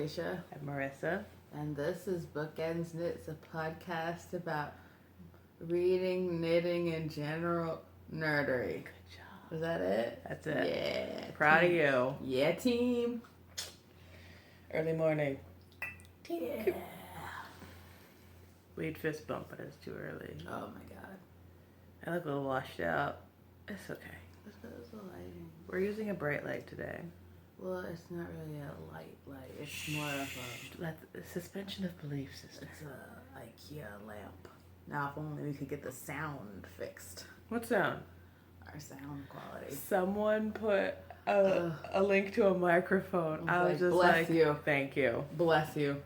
Alicia. I'm Marissa. And this is Bookends Knits, a podcast about reading, knitting, and general nerdery. Good job. Is that it? That's it. Yeah. Proud team. of you. Yeah, team. Early morning. Yeah. We'd fist bump, but it's too early. Oh my god. I look a little washed out. It's okay. It's because the lighting. We're using a bright light today. Well, it's not really a light. It's more of a suspension of belief, sister. It's a IKEA lamp. Now, if only we could get the sound fixed. What sound? Our sound quality. Someone put a link to a microphone. I was just bless you. Thank you. Bless you.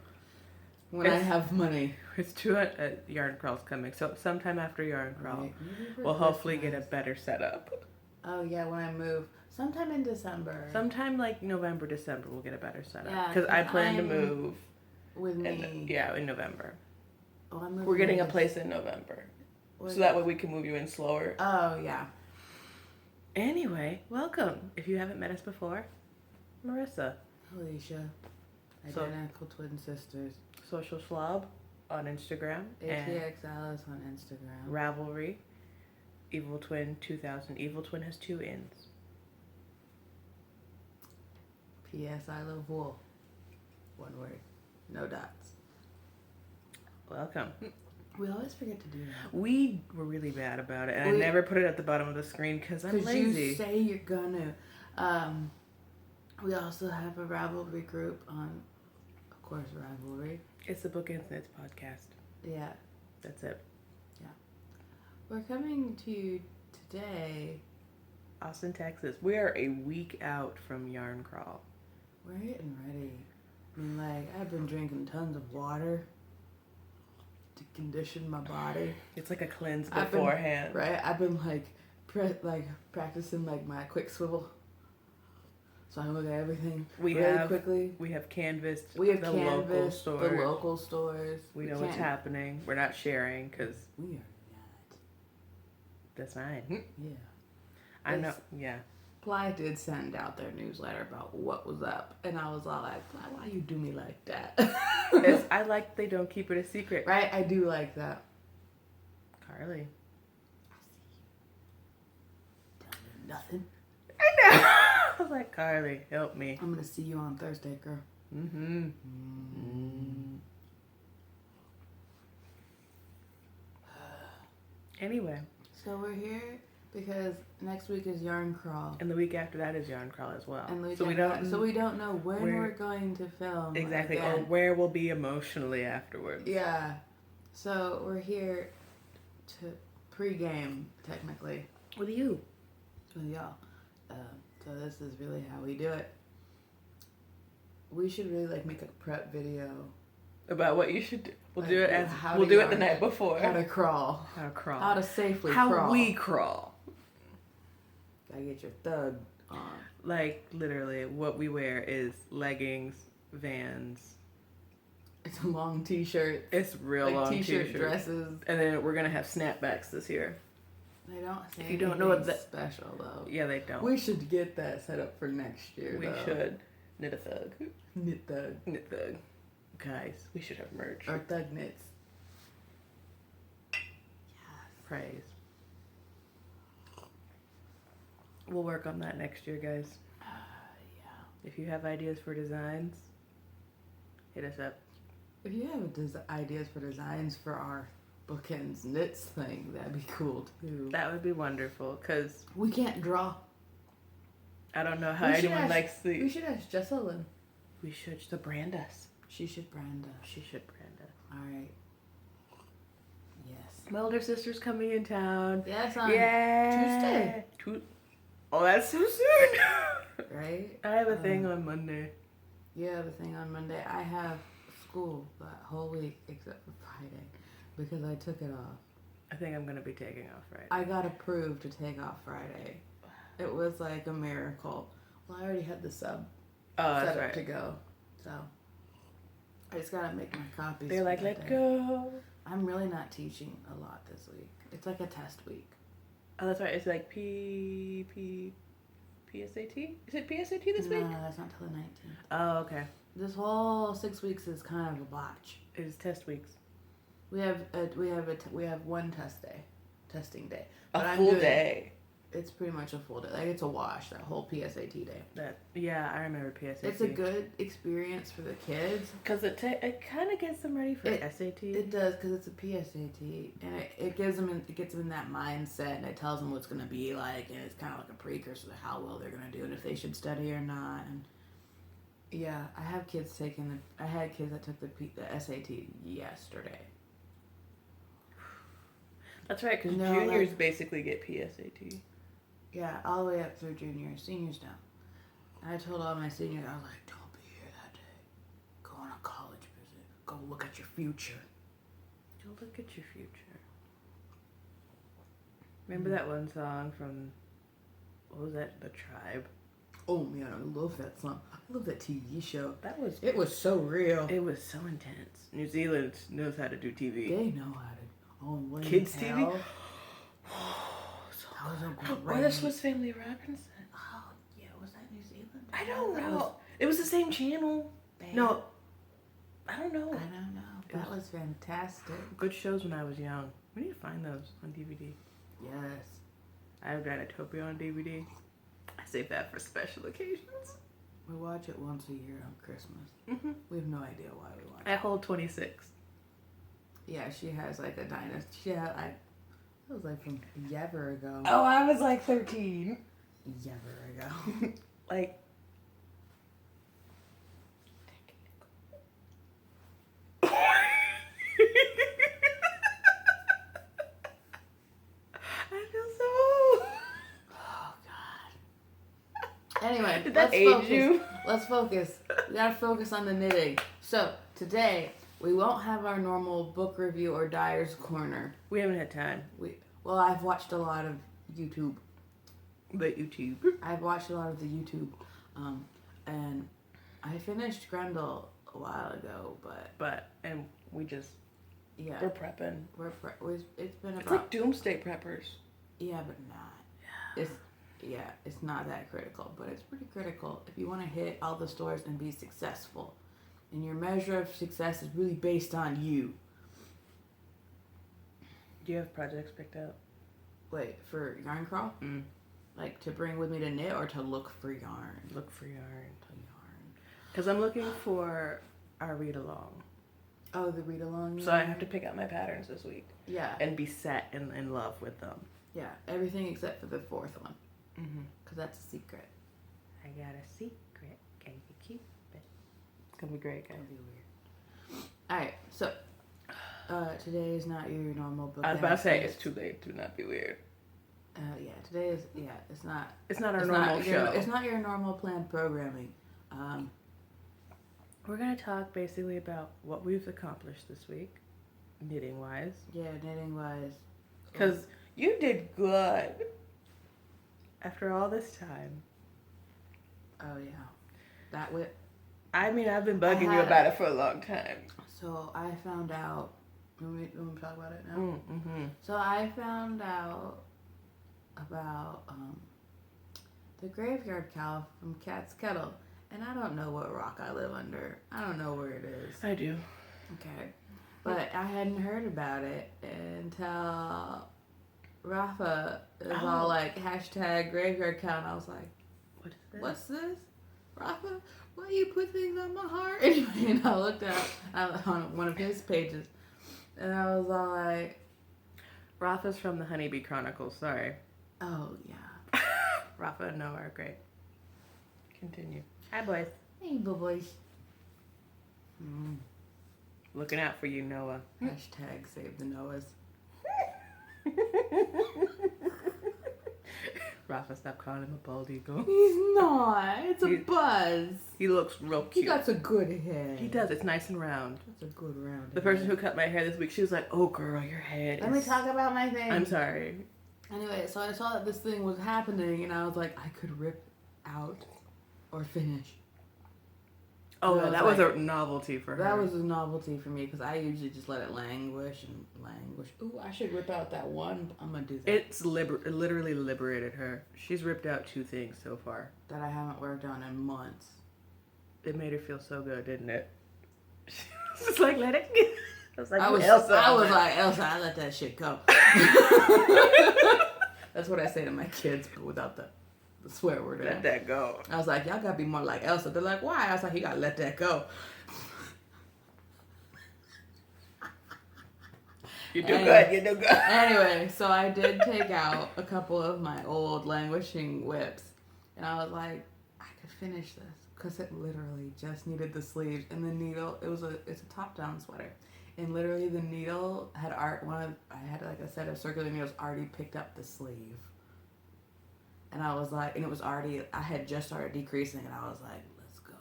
When I have money. It's Yarn Crawl's coming, so sometime after Yarn Crawl, right. we'll hopefully get a better setup. Oh yeah, when I move. Sometime in December. Sometime like November, December, we'll get a better setup. Yeah, because I plan to move. With me. In November. Oh, I'm moving. We're getting a place in November. So that way we can move you in slower. Oh, yeah. Anyway, welcome. If you haven't met us before, Marissa. Alicia. Identical twin sisters. Social Slob on Instagram. ATX Alice on Instagram. Ravelry. Evil Twin 2000. Evil Twin has 2 N's. P.S. I love wool. One word. No dots. Welcome. We always forget to do that. We were really bad about it, and I never put it at the bottom of the screen because I'm lazy. Because you say you're gonna. We also have a Ravelry group on, of course, Ravelry. It's the Bookends Knits Podcast. Yeah. That's it. Yeah. We're coming to you today. Austin, Texas. We are a week out from Yarn Crawl. We're getting ready. I mean, I've been drinking tons of water to condition my body. It's like a cleanse beforehand. I've been practicing my quick swivel. So I look at everything quickly. We have canvassed local stores. We know what's happening. We're not sharing because we are not. That's fine. Yeah. I know. Yeah. Ply did send out their newsletter about what was up, and I was all like, Ply, why you do me like that? I like they don't keep it a secret. Right? I do like that. Carly. I see you. Tell me nothing. I know. I was like, Carly, help me. I'm going to see you on Thursday, girl. Mm-hmm. Anyway. So we're here because next week is Yarn Crawl. And the week after that is Yarn Crawl as well. And so we don't know when we're going to film. Exactly. Again. Or where we'll be emotionally afterwards. Yeah. So we're here to pre-game, technically. With you. With y'all. So this is really how we do it. We should really make a prep video. About what you should do. We'll do it the night before. How to crawl. How to safely crawl. How we crawl. Gotta get your thug on. Like, literally, what we wear is leggings, Vans. It's a long t-shirt. It's real long t-shirt. Dresses. And then we're gonna have snapbacks this year. They don't say if you don't know what special, though. Yeah, they don't. We should get that set up for next year, We should. Knit a thug. Knit thug. Knit thug. Guys, we should have merch. Or thug knits. Yes. Praise. We'll work on that next year, guys. Yeah. If you have ideas for designs, hit us up. If you have ideas for designs for our Bookends Knits thing, that'd be cool too. That would be wonderful, because we can't draw. I don't know how anyone likes the... We should ask Jesselyn. We should. She'll brand us. She should brand us. She should brand us. Alright. Yes. My older sister's coming in town. Yes, on Tuesday. Oh, that's so soon. Right? I have a thing on Monday. You have a thing on Monday. I have school that whole week except for Friday because I took it off. I think I'm going to be taking off Friday. I got approved to take off Friday. It was like a miracle. Well, I already had the sub set up to go. So I just got to make my copies. They're like, let's go. I'm really not teaching a lot this week. It's like a test week. Oh, that's right. It's like PSAT? Is it PSAT this week? No, that's not till the 19th. Oh, okay. This whole 6 weeks is kind of a botch. It is test weeks. We have one testing day. But a full day. It's pretty much a full day. Like, it's a wash, that whole PSAT day. Yeah, I remember PSAT. It's a good experience for the kids. Because it kind of gets them ready for SAT. It does, because it's a PSAT. And it gets them in that mindset, and it tells them what it's going to be like, and it's kind of like a precursor to how well they're going to do, and if they should study or not. And yeah, I had kids that took the SAT yesterday. That's right, because juniors basically get PSAT. Yeah, all the way up through juniors. Seniors don't. And I told all my seniors, I was like, don't be here that day. Go on a college visit. Go look at your future. Go look at your future. Remember that one song from, what was that, The Tribe? Oh man, I love that song. I love that TV show. It was so real. It was so intense. New Zealand knows how to do TV. They know how to. Oh, kids TV. Great. This was Family Robinson. Oh yeah, was that New Zealand? I don't know. It was the same channel. No, I don't know. That was fantastic. Good shows when I was young. We need to find those on DVD. Yes. I have Granitopia on DVD. I save that for special occasions. We watch it once a year on Christmas. Mm-hmm. We have no idea why we watch it. I hold 26. Yeah, she has like a dynasty. It was like from ever ago. Oh, I was like 13. Ever ago. Like. I feel so. Oh God. Anyway, did that age you? Let's focus. We gotta focus on the knitting. So today we won't have our normal book review or Dyer's Corner. We haven't had time. I've watched a lot of YouTube. I've watched a lot of the YouTube, and I finished Grendel a while ago, and we just we're prepping. It's been about, it's like doomsday preppers. Yeah, but not. It's not that critical, but it's pretty critical if you want to hit all the stores and be successful. And your measure of success is really based on you. Do you have projects picked out? Wait, for Yarn Crawl? Mm. Like to bring with me to knit or to look for yarn? Look for yarn. Because I'm looking for our read-along. Oh, the read-along? So I have to pick out my patterns this week. Yeah. And be set in love with them. Yeah, everything except for the fourth one. Mm-hmm. Because that's a secret. I got a secret. Can you keep it? It's going to be great, guys. It's going to be weird. Alright, so today is not your normal book. I was about to say, it's too late to not be weird. Today is, it's not. It's not our normal show. It's not your normal planned programming. We're going to talk basically about what we've accomplished this week, knitting-wise. Yeah, knitting-wise. Because you did good after all this time. Oh, yeah. I mean, I've been bugging you about it for a long time. So I found out. Let me talk about it now. Mm-hmm. So I found out about the graveyard cow from Cat's Kettle. And I don't know what rock I live under. I don't know where it is. I do. Okay. But I hadn't heard about it until Rafa was all like, hashtag graveyard cow. And I was like, what is this? What's this? Rafa, why you put things on my heart? Anyway, and I looked up on one of his pages. And I was all like, Rafa's from the Honeybee Chronicles. Sorry. Oh, yeah. Rafa and Noah are great. Continue. Hi, boys. Hey, boys. Looking out for you, Noah. Hashtag save the Noahs. Rafa, stop calling him a bald eagle. He's not. It's a buzz. He looks real cute. He got a good head. He does. It's nice and round. That's a good round. The person who cut my hair this week, she was like, "Oh, girl, your head." Let me talk about my thing. I'm sorry. Anyway, so I saw that this thing was happening, and I was like, I could rip out or finish. Oh, yeah, that was a novelty for her. That was a novelty for me because I usually just let it languish and languish. Ooh, I should rip out that one. I'm gonna do that. It literally liberated her. She's ripped out 2 things so far that I haven't worked on in months. It made her feel so good, didn't it? She was just like, let it go. I was like, Elsa, I let that shit go. That's what I say to my kids, but without the swear word. Let that go. I was like, y'all gotta be more like Elsa. They're like, why? I was like, you gotta let that go. You do good. You do good. Anyway, so I did take out a couple of my old languishing whips, and I was like, I could finish this because it literally just needed the sleeves and the needle. It's a top-down sweater, and literally the needle had I had like a set of circular needles already picked up the sleeve, and I was like, and it was already, I had just started decreasing, and I was like, let's go.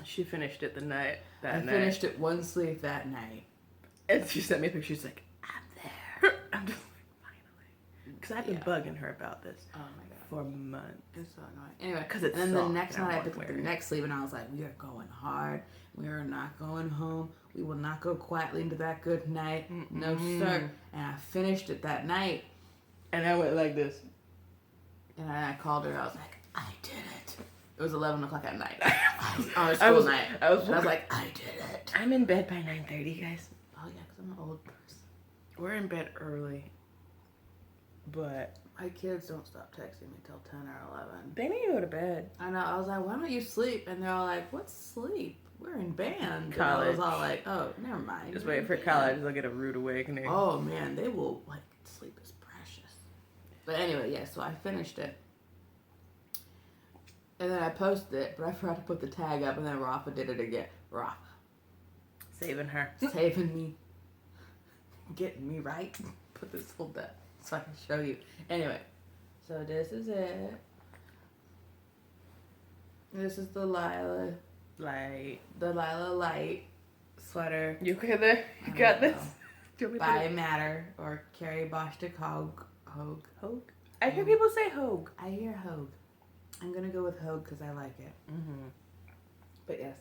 She finished it I finished it one sleeve that night. And she sent me a picture. She's like, I'm there. I'm just like, finally. Because I've been bugging her about this. Oh my God. For months. It's so annoying. Anyway, because it's and then soft, the next night I picked up the wearing next sleeve and I was like, we are going hard. We are not going home. We will not go quietly into that good night. No, sir. And I finished it that night. And I went like this. And I called her. I was like, I did it. It was 11 o'clock at night. On a school night. I was like, I did it. I'm in bed by 9:30, guys. Oh, yeah, because I'm an old person. We're in bed early. But my kids don't stop texting me till 10 or 11. They need to go to bed. I know. I was like, why don't you sleep? And they're all like, what's sleep? We're in band. College. And I was all like, oh, never mind. Just wait for college. They'll get a rude awakening. Oh, man. They will, like, sleep is precious. But anyway, yeah, so I finished it. And then I posted it, but I forgot to put the tag up, and then Rafa did it again. Rafa. Saving her. Saving me. Getting me right. Put this whole down so I can show you. Anyway, so this is it. This is the Lila Light sweater. You okay there? You got this? By Matter or Carrie Bostick Hogue. I hear people say Hogue. I hear Hogue. I'm gonna go with Hogue because I like it. Mm-hmm. But yes.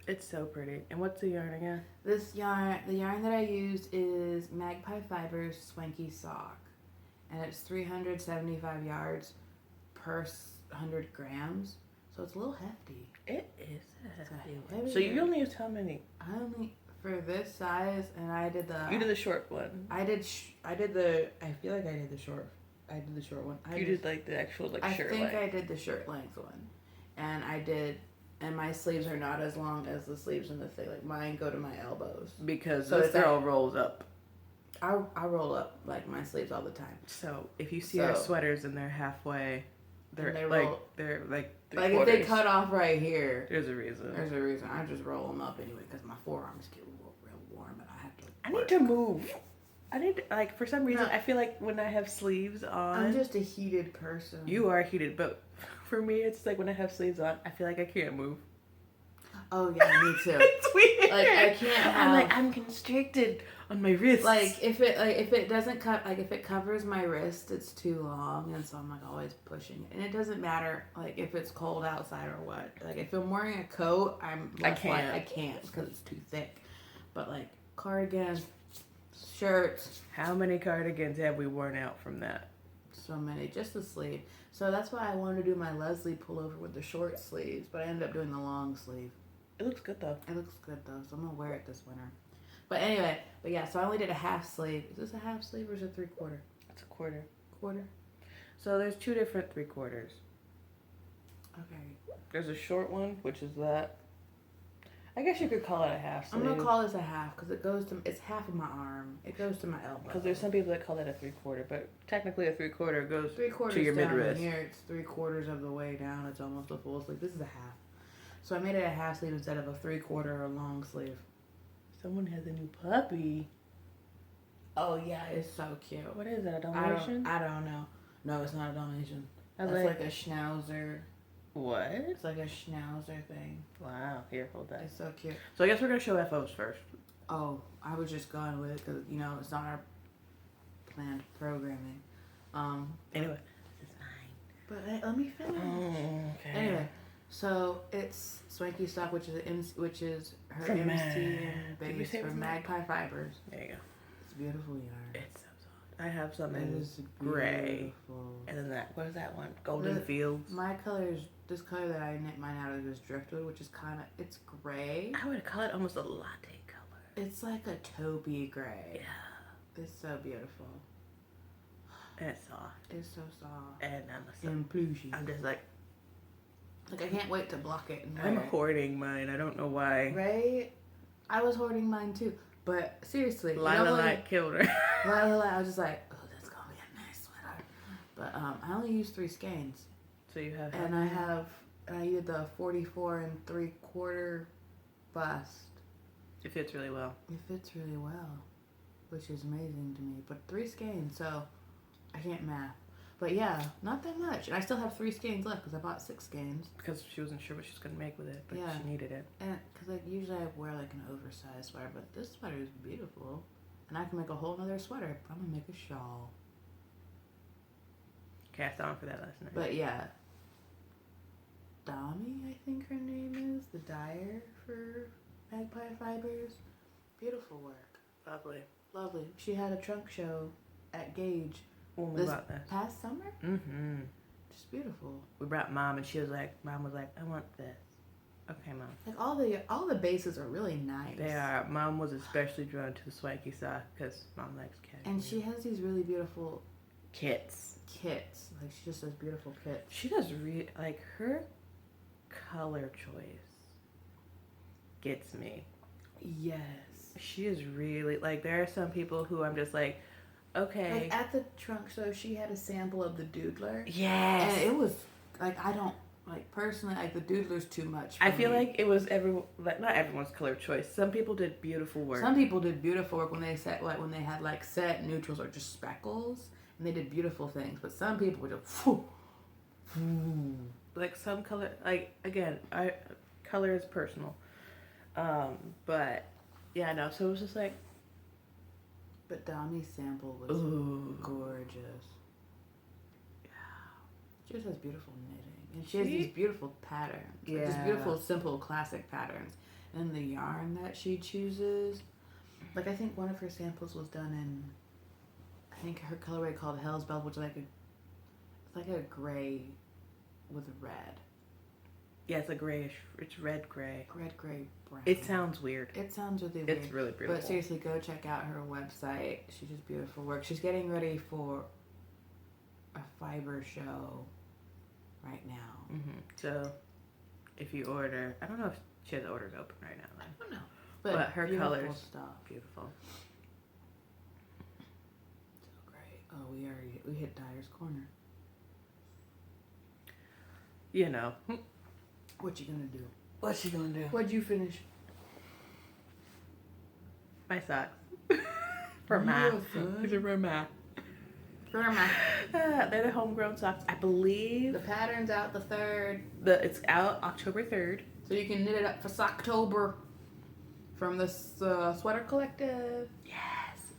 It's so pretty. And what's the yarn again? The yarn that I used is Magpie Fibers Swanky Sock. And it's 375 yards per 100 grams. So it's a little hefty. It is heavy. So you only used how many? I only, for this size, and I did the... You did the short one. I feel like I did the short. I did the short one. You did like the actual shirt length. I think I did the shirt length one. And my sleeves are not as long as the sleeves in the thing. Like mine go to my elbows. Because this girl rolls up. I roll up like my sleeves all the time. So if you see our sweaters and they're halfway, they're like if they cut off right here. There's a reason. I just roll them up anyway because my forearms get real warm and I have to. I need to move. For some reason, I feel like when I have sleeves on. I'm just a heated person. You are heated, but for me, it's like when I have sleeves on, I feel like I can't move. Oh, yeah, me too. It's weird. Like, I can't have... I'm constricted on my wrists. If it doesn't cut... if it covers my wrist, it's too long, and so I'm, always pushing it. And it doesn't matter, if it's cold outside or what. If I'm wearing a coat, I can't, because it's too thick. But, cardigans, shirts... How many cardigans have we worn out from that? So many. Just the sleeve. So that's why I wanted to do my Leslie pullover with the short sleeves, but I ended up doing the long sleeve. It looks good though. So I'm gonna wear it this winter. But anyway, so I only did a half sleeve. Is this a half sleeve or is it 3/4? It's a quarter. Quarter? So there's two different 3/4. Okay. There's a short one, which is that. I guess you could call it a half sleeve. I'm gonna call this a half because it's half of my arm. It goes to my elbow. Because there's some people that call it a 3/4, but technically a 3/4 goes 3/4 to your down mid-wrist. Here it's 3/4 of the way down. It's almost a full sleeve. This is a half. So I made it a half sleeve instead of a 3/4 or a long sleeve. Someone has a new puppy. Oh yeah, it's so cute. What is that, a Dalmatian? I don't know. No, it's not a Dalmatian. It's like a Schnauzer. What? It's like a Schnauzer thing. Wow. Here, hold that. It's so cute. So I guess we're going to show FOs first. Oh, I was just going with it because, it's not our planned programming. Anyway, this is mine. But let me finish. Oh, okay. Anyway, so it's Swanky Sock, which is her MC and base for Magpie Fibers. There you go. It's beautiful yarn. It's so soft. I have some in gray. And then what is that one? Golden Fields. My colors, this color that I knit mine out of is driftwood, which is it's gray. I would call it almost a latte color. It's like a taupey gray. Yeah. It's so beautiful. And it's soft. It's so soft. And and plushy. I'm just like I can't wait to block it. I'm hoarding mine. I don't know why. Right? I was hoarding mine too. But seriously. Lila killed her. I was just like, oh, that's going to be a nice sweater. But I only use 3 skeins. So you have... And I did the 44 3/4 bust. It fits really well. It fits really well. Which is amazing to me. But 3 skeins, so I can't math. But yeah, not that much. And I still have 3 skeins left because I bought 6 skeins. Because she wasn't sure what she was going to make with it, but she needed it. And because usually I wear an oversized sweater, but this sweater is beautiful. And I can make a whole nother sweater. I'm going to make a shawl. Cast on for that last night. But yeah. Dami, I think her name is. The dyer for Magpie Fibers. Beautiful work. Lovely. Lovely. She had a trunk show at Gage. When we bought this past summer? Mm-hmm. Just beautiful. We brought Mom and Mom was like, I want this. Okay, Mom. Like all the bases are really nice. They are. Mom was especially drawn to the swanky sock because Mom likes cats. And she has these really beautiful kits. Like she just does beautiful kits. She does her color choice gets me. Yes. She is really there are some people who I'm just like, okay. Like at the trunk show, she had a sample of the doodler. Yes. And it was I don't personally the doodler's too much. I feel like it was not everyone's color choice. Some people did beautiful work. Some people did beautiful work when they set when they had set neutrals or just speckles, and they did beautiful things. But some people were just some color again, color is personal. But yeah, no. So it was just like. But Dami's sample was gorgeous. Yeah. She just has beautiful knitting. And she has these beautiful patterns. Yeah. Just beautiful, simple, classic patterns. And the yarn that she chooses. I think one of her samples was done in, her colorway called Hell's Bell, which is it's like a gray with red. Yeah, it's a grayish, it's red-gray. Red-gray brown. It sounds weird. It sounds really weird. It's really beautiful. But seriously, go check out her website. She does beautiful work. She's getting ready for a fiber show right now. Mm-hmm. So, if you order, I don't know if she has orders open right now. I don't know. But her colors, stuff. Beautiful. So great. Oh, we hit Dyer's Corner. You know. What you gonna do? What's she gonna do? What'd you finish? My socks. For Ma. These are for Ma. They're the homegrown socks, I believe. The pattern's out the 3rd. It's out October 3rd. So you can knit it up for Socktober from the Sweater Collective. Yes.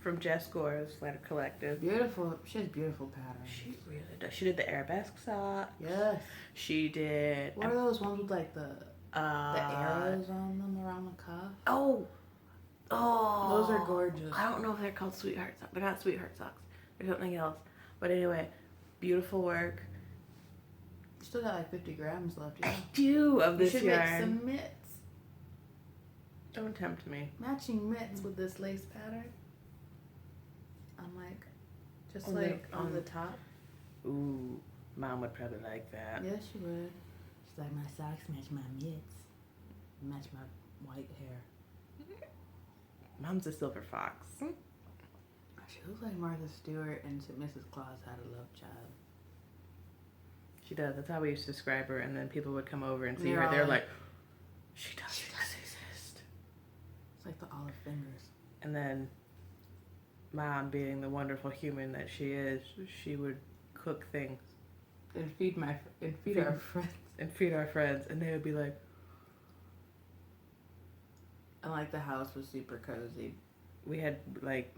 From Jess Gore's Sweater Collective. Beautiful. She has beautiful patterns. She really does. She did the arabesque sock. Yes. She did. What are those ones with the arrows on them around the cuff? Oh. Those are gorgeous. I don't know if they're called sweetheart socks. They're not sweetheart socks. They're something else. But anyway, beautiful work. You still got 50 grams left, yeah. I do of this yarn. You should make some mitts. Don't tempt me. Matching mitts with this lace pattern. On the top. Ooh, Mom would probably like that. Yes, she would. She's like, my socks match my mitts. Match my white hair. Mom's a silver fox. She looks like Martha Stewart and Mrs. Claus had a love child. She does. That's how we used to describe her. And then people would come over and see her. They're like, she does exist. It's like the olive fingers. And then Mom, being the wonderful human that she is, she would cook things. And feed our friends. And feed our friends. And they would be like... And the house was super cozy. We had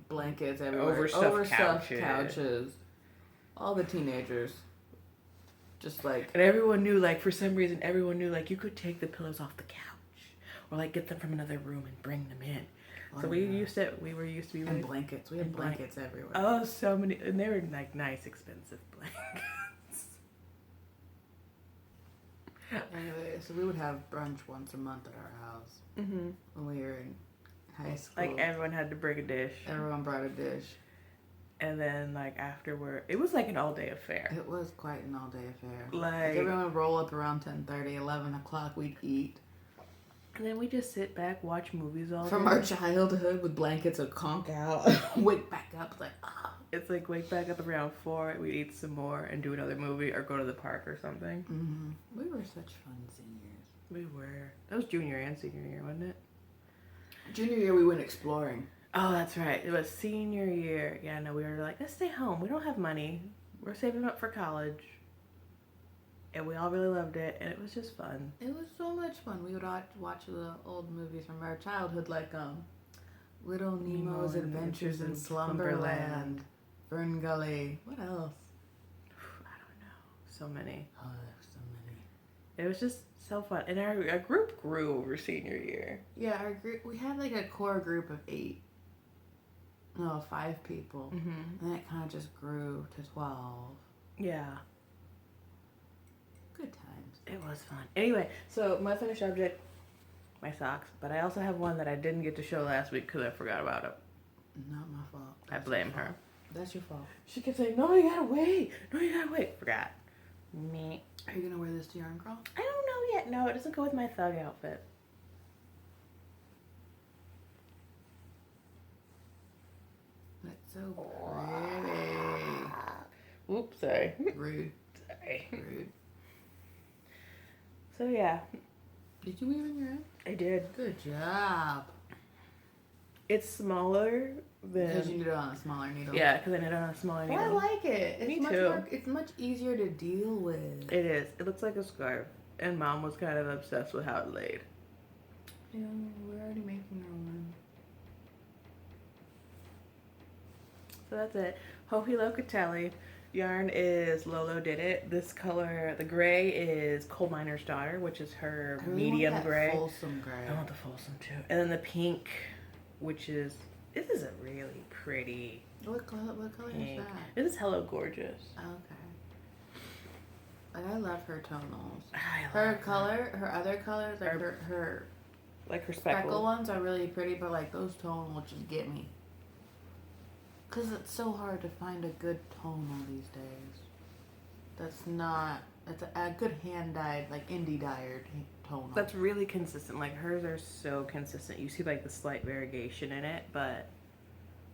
blankets everywhere. Overstuffed couches. All the teenagers. Just And everyone knew, for some reason, everyone knew, you could take the pillows off the couch. or like get them from another room and bring them in. So we used to be really, and blankets. We had blankets everywhere. Oh, so many, and they were like nice, expensive blankets. Anyway, so we would have brunch once a month at our house when we were in high school. Like everyone had to bring a dish. Everyone brought a dish. And then like afterward, it was like an all day affair. It was quite an all day affair. Like everyone would roll up around 10:30, 11 o'clock. We'd eat. And then we just sit back, watch movies all day. From our childhood with blankets would conk out, wake back up like, oh. It's like wake back up around 4, we'd eat some more and do another movie or go to the park or something. Mm-hmm. We were such fun seniors. We were. That was junior and senior year, wasn't it? Junior year we went exploring. Oh, that's right. It was senior year. Yeah, no, we were like, let's stay home. We don't have money. We're saving up for college. And we all really loved it, and it was just fun. It was so much fun. We would watch the old movies from our childhood, like Little Nemo's Adventures in Slumberland, Fern Gully. What else? I don't know. So many. Oh, there's so many. It was just so fun. And our group grew over senior year. Yeah, our group, we had like a core group of 5 people. Mm-hmm. And then it kind of just grew to 12. Yeah. Good times. It was fun. Anyway, so my finished object, my socks. But I also have one that I didn't get to show last week because I forgot about it. Not my fault. I blame her. That's your fault. She kept saying, no, you gotta wait. No, you gotta wait. Forgot. Me. Are you going to wear this to yarn crawl? I don't know yet. No, it doesn't go with my thug outfit. That's so pretty. Oops, sorry. Rude. Sorry. Rude. So, yeah. Did you weave in your own? I did. Good job. It's smaller than... Because you knit it on a smaller needle. Yeah, because I knit it on a smaller needle. I like it. It's Me much too. It's much easier to deal with. It is. It looks like a scarf. And Mom was kind of obsessed with how it laid. Yeah, we're already making our one. So that's it. Hohi Locatelli. Yarn is Lolo Did It. This color, the gray is Coal Miner's Daughter, which is her medium gray. Folsom gray. I want the Folsom too. And then the pink, which is, this is a really pretty What color pink. is that? This is Hello Gorgeous. Okay. Like, I love her tonals. Her other colors, like her like her speckle ones are really pretty, but like those tonals just get me. Because it's so hard to find a good tonal these days. That's a good hand-dyed, like indie-dyed tonal. That's really consistent. Like hers are so consistent. You see like the slight variegation in it, but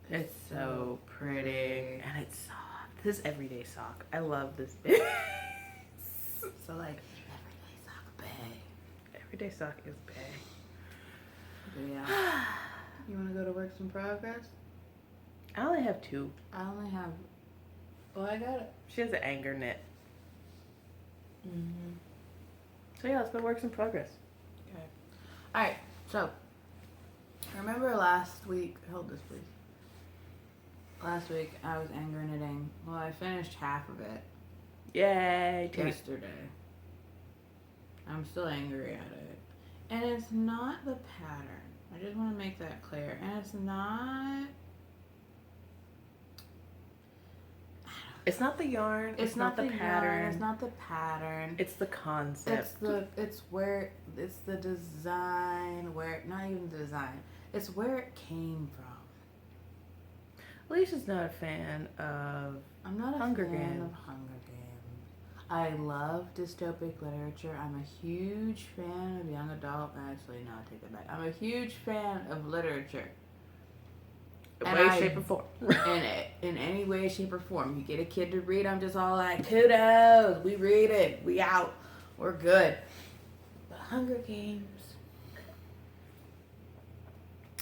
it's so pretty. And it's soft. This is everyday sock. I love this. So like, everyday sock bae. Everyday sock is bae. Yeah. You want to go to works in progress? I only have 2. I only have... Well, I got it. She has an anger knit. Mm-hmm. So yeah, let's go to works in progress. Okay. Alright, so... Remember last week... Hold this, please. Last week, I was anger knitting. Well, I finished half of it. Yay! Yesterday. I'm still angry at it. And it's not the pattern. I just want to make that clear. And it's not... It's not the yarn. It's not the pattern. It's not the pattern. It's the concept. It's the design where, not even the design. It's where it came from. Alicia's not a fan of I'm not a Hunger fan Games. of Hunger Games. I love dystopic literature. I'm a huge fan of young adult. Actually, no, I take that back. I'm a huge fan of literature. Shape, or form. in any way, shape, or form. You get a kid to read, I'm just all like, kudos, we read it, we out, we're good. But Hunger Games.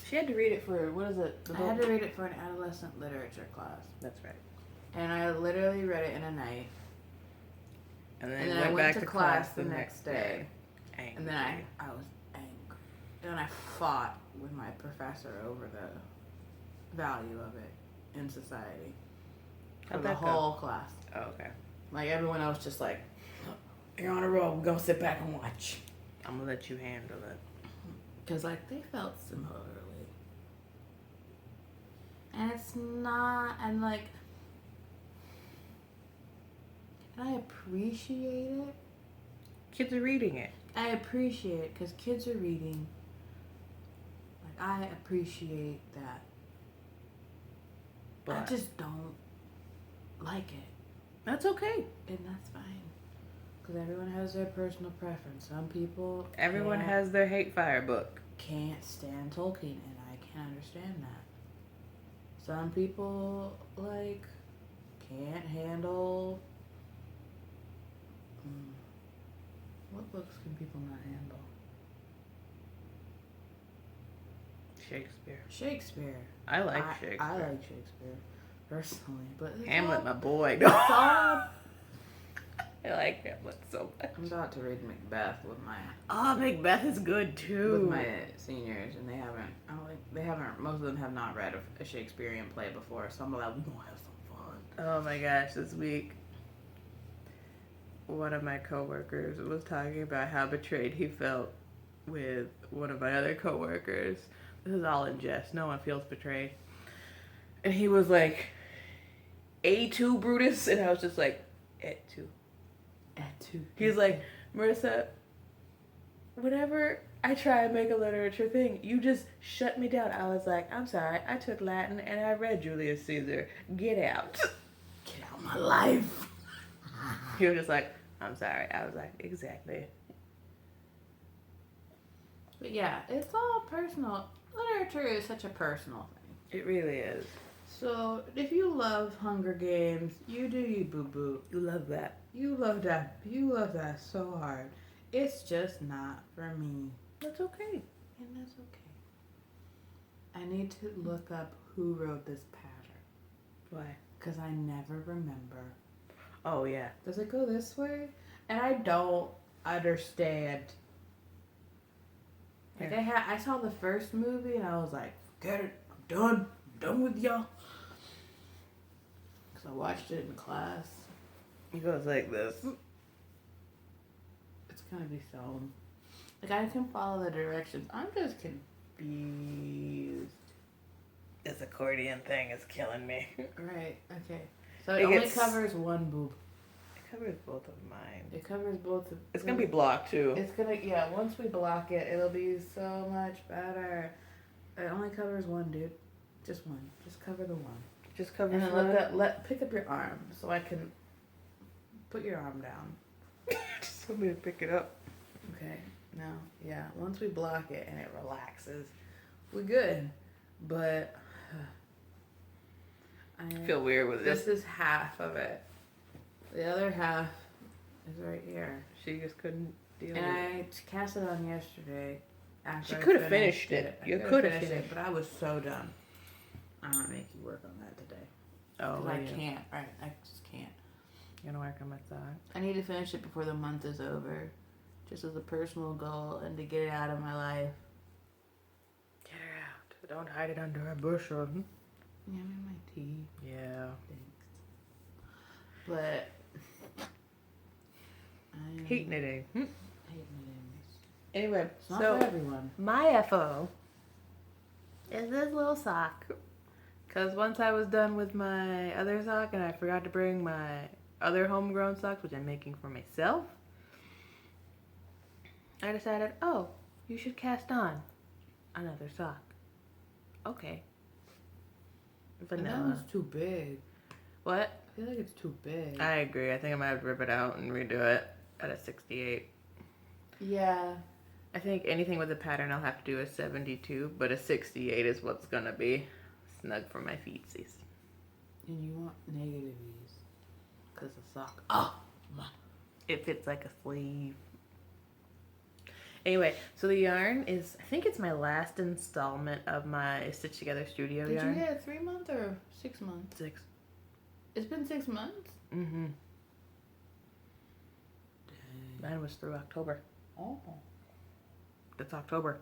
She had to read it for, what is it? I had to read it for an adolescent literature class. That's right. And I literally read it in a night. And then I went went back to class the next day. Angry. And then I was angry. And I fought with my professor over the value of it in society. For the whole class. Oh, okay. Like, everyone else just like, you're on a roll, we're gonna sit back and watch. I'm gonna let you handle it. Because, like, they felt similarly. And it's not, and, like, and I appreciate it. Kids are reading it. I appreciate it because kids are reading. Like, I appreciate that. But I just don't like it. That's okay. And that's fine. Because everyone has their personal preference. Some people... Everyone has their hate fire book. Can't stand Tolkien, and I can understand that. Some people, like, can't handle... What books can people not handle? Shakespeare. I like Shakespeare. I like Shakespeare, personally. But Hamlet, my boy. I like Hamlet so much. I'm about to read Macbeth with my... Oh, Macbeth is good, too. With my seniors, and most of them have not read a Shakespearean play before, so I'm like, we're going to have some fun. Oh my gosh, this week, one of my coworkers was talking about how betrayed he felt with one of my other coworkers. This is all in jest. No one feels betrayed. And he was like, A2, Brutus, and I was just like, Et2. He's like, Marissa, whenever I try and make a literature thing, you just shut me down. I was like, I'm sorry, I took Latin and I read Julius Caesar. Get out. Get out of my life. He was just like, I'm sorry. I was like, exactly. But yeah, it's all personal. Literature is such a personal thing. It really is. So, if you love Hunger Games, you do you, boo-boo. You love that. You love that. You love that so hard. It's just not for me. That's okay. And that's okay. I need to look up who wrote this pattern. Why? Because I never remember. Oh, yeah. Does it go this way? And I don't understand. Like, I saw the first movie and I was like, forget it. I'm done with y'all. Because I watched it in class. It goes like this. It's going to be so... Like, I can follow the directions. I'm just confused. This accordion thing is killing me. Right, okay. So it only covers one boob. It covers both of mine. It covers both of... It's going to be blocked, too. It's going to... Yeah, once we block it, it'll be so much better. It only covers one, dude. Just one. Just cover the one. Just cover and then pick up your arm so I can put your arm down. Just want me to pick it up. Okay. No. Yeah. Once we block it and it relaxes, we're good. But I feel weird with this. This is half of it. The other half is right here. She just couldn't deal with it. And I cast it on yesterday. She could have finished it. You could have finished it. But I was so done. I'm going to make you work on that today. Oh, I can't. Right. I just can't. You're going to work on my sock? I need to finish it before the month is over. Just as a personal goal and to get it out of my life. Get her out. Don't hide it under a bushel. Yeah, I'm in my tea. Yeah. Thanks. But... hate knitting. Hate knitting. Anyway, it's not for everyone. My FO is this little sock. Because once I was done with my other sock and I forgot to bring my other homegrown socks, which I'm making for myself, I decided, oh, you should cast on another sock. Okay. Vanilla. That one's too big. What? I feel like it's too big. I agree. I think I might have to rip it out and redo it at a 68. Yeah. I think anything with a pattern I'll have to do a 72, but a 68 is what's going to be snug for my feetsies. And you want negative ease. Because the sock. Oh! It fits like a sleeve. Anyway, so the yarn is, I think it's my last installment of my Stitch Together Studio yarn. Did you get 3 months or 6 months? 6. It's been 6 months? Mm-hmm. Dang. Mine was through October. Oh. That's October.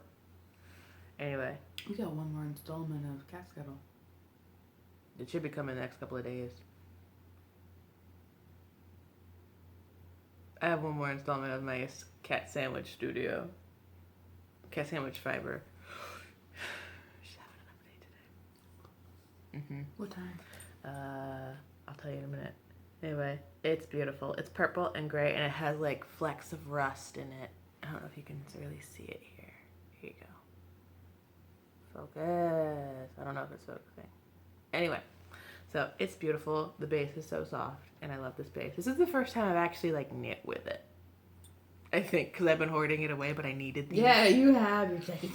Anyway. We got one more installment of Cat Scuttle. It should be coming in the next couple of days. I have one more installment of my Cat Sandwich Studio. Can't say how much fiber. She's having enough day today. What time? I'll tell you in a minute. Anyway, it's beautiful. It's purple and gray, and it has like flecks of rust in it. I don't know if you can really see it here. Here you go. Focus. I don't know if it's focusing. Anyway, so it's beautiful. The base is so soft, and I love this base. This is the first time I've actually like knit with it. I think because I've been hoarding it away, but I needed these. Yeah, you have. You're like,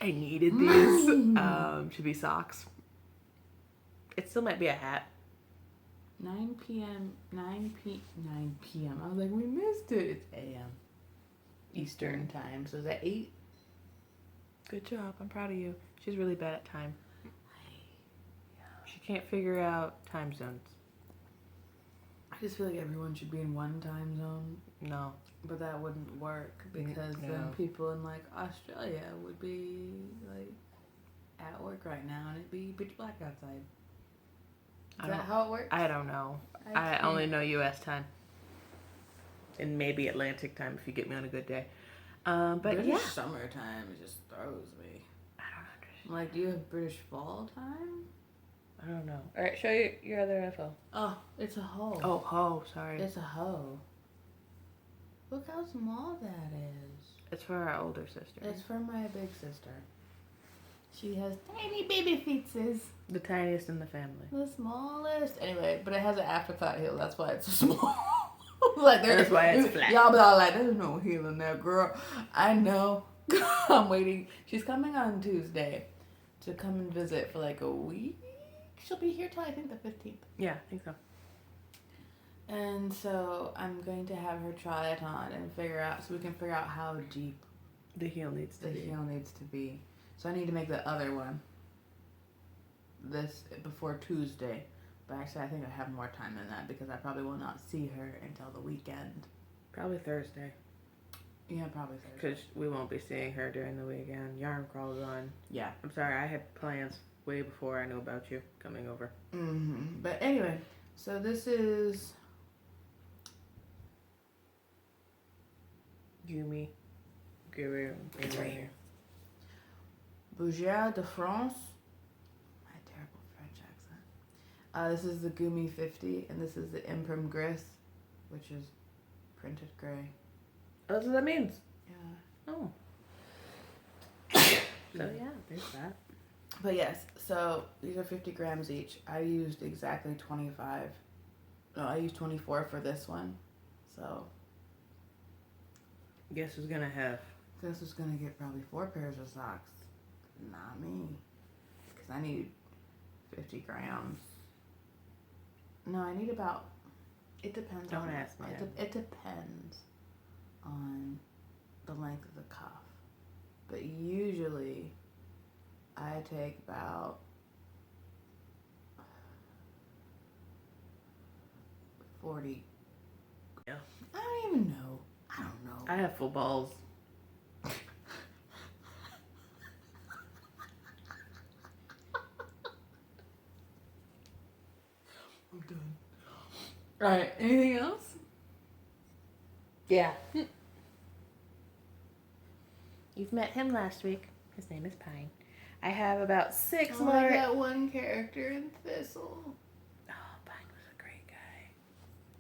I needed these to be socks. It still might be a hat. 9 p.m. I was like, we missed it. It's a.m. Eastern time. So is that 8? Good job. I'm proud of you. She's really bad at time. She can't figure out time zones. I just feel like everyone should be in one time zone. No. But that wouldn't work because then people in like Australia would be like at work right now and it'd be pitch black outside. Is that how it works? I don't know. I only know U.S. time. And maybe Atlantic time if you get me on a good day. But British yeah. summertime just throws me. I don't understand. Like, do you have British fall time? I don't know. All right, show you your other info. Oh, it's a hoe. Oh, ho, sorry. It's a hoe. Look how small that is. It's for our older sister. It's for my big sister. She has tiny baby feetses. The tiniest in the family. The smallest. Anyway, but it has an afterthought heel. That's why it's so small. Like that's why it's flat. Y'all be all like, there's no heel in there, girl. I know. I'm waiting. She's coming on Tuesday to come and visit for like a week. She'll be here till I think the 15th. Yeah, I think so. And so I'm going to have her try it on and figure out, so we can figure out how deep the heel needs to be. So I need to make the other one this before Tuesday. But actually, I think I have more time than that because I probably will not see her until the weekend. Probably Thursday. Yeah, probably Thursday. Because we won't be seeing her during the weekend. Yarn crawls on. Yeah. I'm sorry, I had plans way before I knew about you coming over. Mm-hmm. But anyway, so this is Gumi. Guru. It's right here. Bougère de France. My terrible French accent. This is the Gumi 50, and this is the Imprim Gris, which is printed gray. Oh, that's what that means. Yeah. Oh. So yeah, there's that. But yes, so these are 50 grams each. I used exactly 25. No, I used 24 for this one. So Guess who's gonna have? this is gonna get probably 4 pairs of socks. Not me. Because I need 50 grams. No, I need about... It depends Don't on... ask me. It depends on the length of the cuff. But usually, I take about 40. Yeah. I don't even know. I don't know. I have full balls. I'm done. Alright, anything else? Yeah. You've met him last week. His name is Pine. I have about 6 more. I got one character in Thistle. Oh, Pine was a great guy.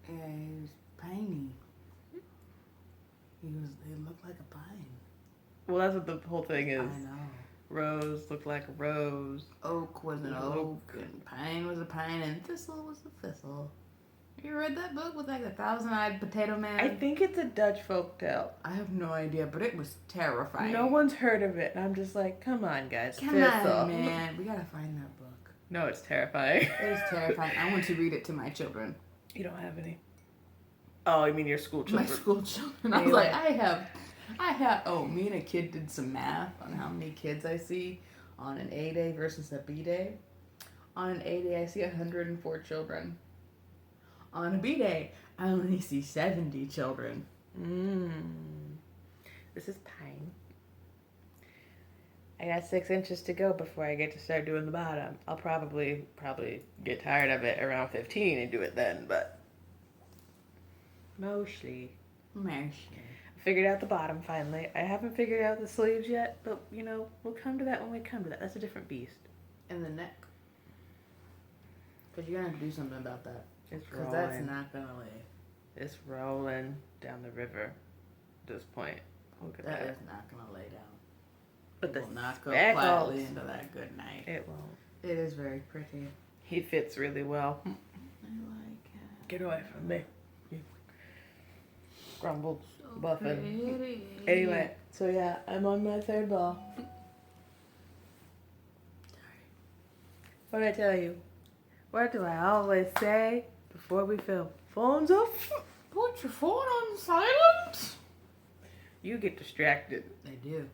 Yeah, he was piney. He looked like a pine. Well, that's what the whole thing is. I know. Rose looked like a rose. Oak was an oak, and pine was a pine, and thistle was a thistle. You read that book with like the 1,000-eyed potato man? I think it's a Dutch folktale. I have no idea, but it was terrifying. No one's heard of it, and I'm just like, come on, guys. Come on, man. We gotta find that book. No, it's terrifying. It is terrifying. I want to read it to my children. You don't have any. Oh, you mean your school children? My school children. I was like, I have. Oh, me and a kid did some math on how many kids I see on an A day versus a B day. On an A day, I see 104 children. On a B day, I only see 70 children. This is Pine. I got 6 inches to go before I get to start doing the bottom. I'll probably get tired of it around 15 and do it then, but mostly. Figured out the bottom finally. I haven't figured out the sleeves yet, but we'll come to that when we come to that. That's a different beast. And the neck. Because you're going to do something about that. It's Because rolling. that's not going to lay. It's rolling down the river at this point. Look at that. That is not going to lay down. But It the will not go speckles. quietly into that good night. It won't. It is very pretty. He fits really well. I like it. Get away from me. Grumbled. So Buffing. pretty. Anyway, so yeah, I'm on my third ball. What did I tell you? What do I always say before we film? Phones off. Put your phone on silent. You get distracted. They do.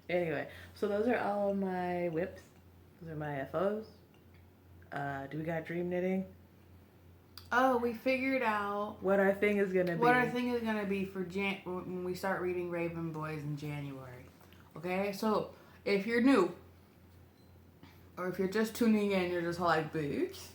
Anyway, so those are all of my whips. Those are my FOs. Do we got dream knitting? Oh, we figured out What our thing is gonna be. what our thing is gonna be for when we start reading Raven Boys in January. Okay, so if you're new, or if you're just tuning in, you're just like books.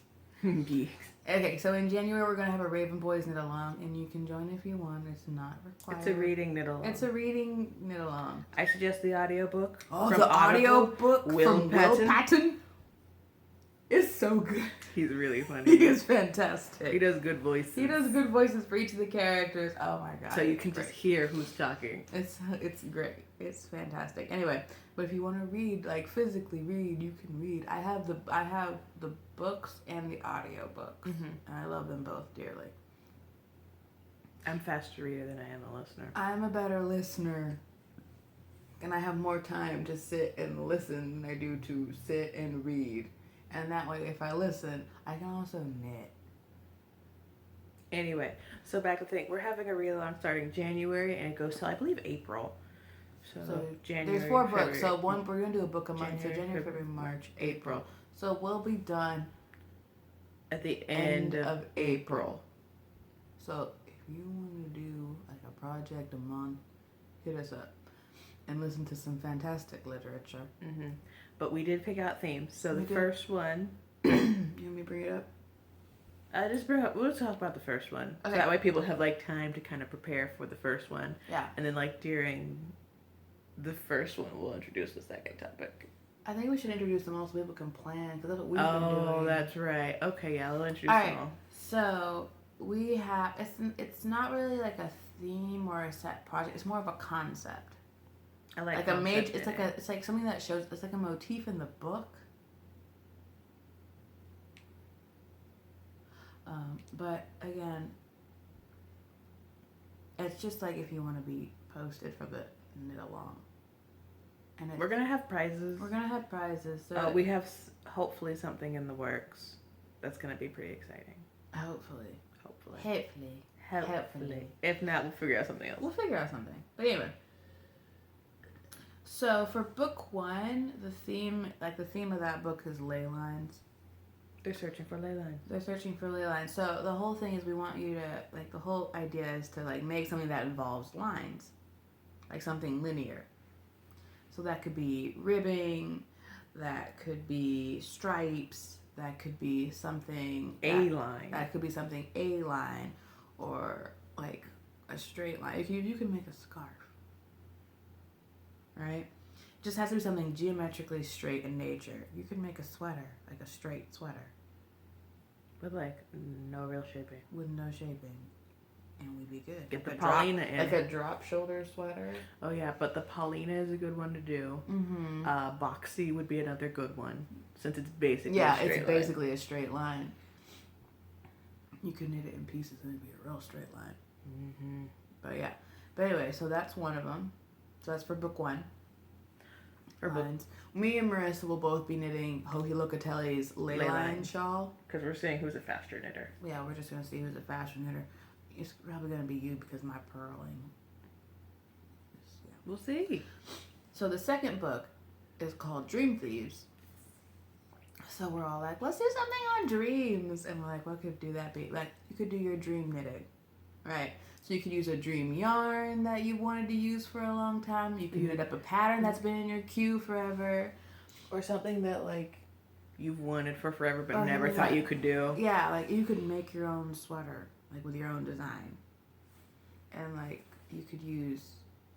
Geeks. Okay, so in January we're gonna have a Raven Boys knit along, and you can join if you want. It's not required. It's a reading knit along. It's a reading knit along. I suggest the audiobook. Oh, from the Audible. audiobook Will from Patton. Will Patton is so good. He's really funny. He is fantastic. He does good voices. He does good voices for each of the characters. Oh my god! So you it's can great. just hear who's talking. It's great. It's fantastic. Anyway, but if you want to read, like physically read, you can read. I have the books and the audio books, and I love them both dearly. I'm a faster reader than I am a listener. I'm a better listener, and I have more time to sit and listen than I do to sit and read. And that way, if I listen, I can also knit. Anyway, so back to the thing. We're having a read-along starting January, and it goes till, I believe, April. So January, there's 4 books. February. So we're going to do a book a month. So January, January, February, March, April. April. So we'll be done At the end of April. So if you want to do like a project a month, hit us up and listen to some fantastic literature. Mm-hmm. But we did pick out themes. So We the did. first one, You want me to bring it up? we'll talk about the first one. So Okay. that way people have like time to kind of prepare for the first one. Yeah. And then like during the first one, we'll introduce the second topic. I think we should introduce them all so people can plan because that's what we've been doing. Oh, that's right. Okay, yeah, I'll introduce All them right. all. So we have it's not really like a theme or a set project. It's more of a concept. I like Like a major. concept It's like something that shows. It's like a motif in the book. But again, it's just like if you want to be posted for the knit along. And We're gonna have prizes. we're gonna have prizes. So We have hopefully something in the works that's gonna be pretty exciting. hopefully. Hopefully. Hopefully. If not, we'll figure out something else. We'll figure out something. But anyway. So for book 1, the theme of that book is ley lines. They're searching for ley lines. They're searching for ley lines. So the whole thing is we want you to, like, the whole idea is to, like, make something that involves lines. Like something linear. So that could be ribbing, that could be stripes, that could be something... A-line. That could be something A-line, or, like, a straight line. If you can make a scarf. Right? Just has to be something geometrically straight in nature. You can make a sweater, like a straight sweater. With like no real shaping. With no shaping. And we'd be good. Get like the a Paulina drop, in. Like a drop shoulder sweater. Oh yeah, but the Paulina is a good one to do. Mm-hmm. Boxy would be another good one, since it's basically Yeah, a straight it's line. basically a straight line. You could knit it in pieces and it'd be a real straight line. Mm-hmm. But yeah. But anyway, so that's one of them. So that's for book 1. For book, Lines. Me and Marissa will both be knitting Hohi Locatelli's ley Ley line line. shawl. because we're seeing who's a faster knitter. Yeah, we're just gonna see who's a faster knitter. It's probably gonna be you because my purling. Yeah. We'll see. So the second book is called Dream Thieves. So we're all like, let's do something on dreams, and we're like, what could do that be? Like, you could do your dream knitting, right? So you could use a dream yarn that you wanted to use for a long time. You could knit up a pattern that's been in your queue forever. Or something that like you've wanted for forever but Or never something thought that- you could do. Yeah, like you could make your own sweater, like with your own design. And like you could use